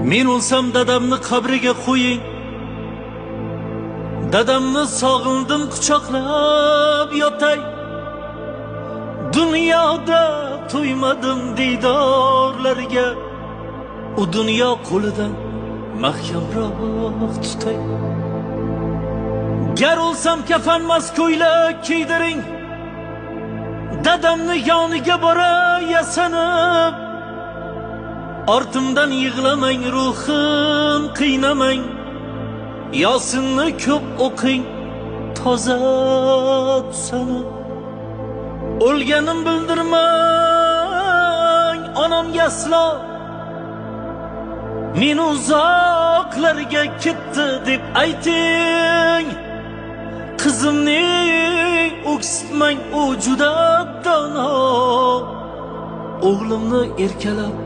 Men o'lsam dadamni qabriga qo'ying. Dadamni sog'indim quchoqlab yotay. Dunyoda to'ymadim diydorlarga. U dunyo qo'lidan mahkamroq tutay. Gar o'lsam kafanmas ko'ylak kiydiring. Dadamni yoniga boray yasanib. Ortimdan yig'lamang, ruhim qiynamang. Yosinni ko'p o'qing, toza tusanib. O'lganim bildirmang onamga aslo. Men uzoqlarga ketdi deb ayting. Qizimni o'ksitmang, u juda dono. O'g'limni erkalab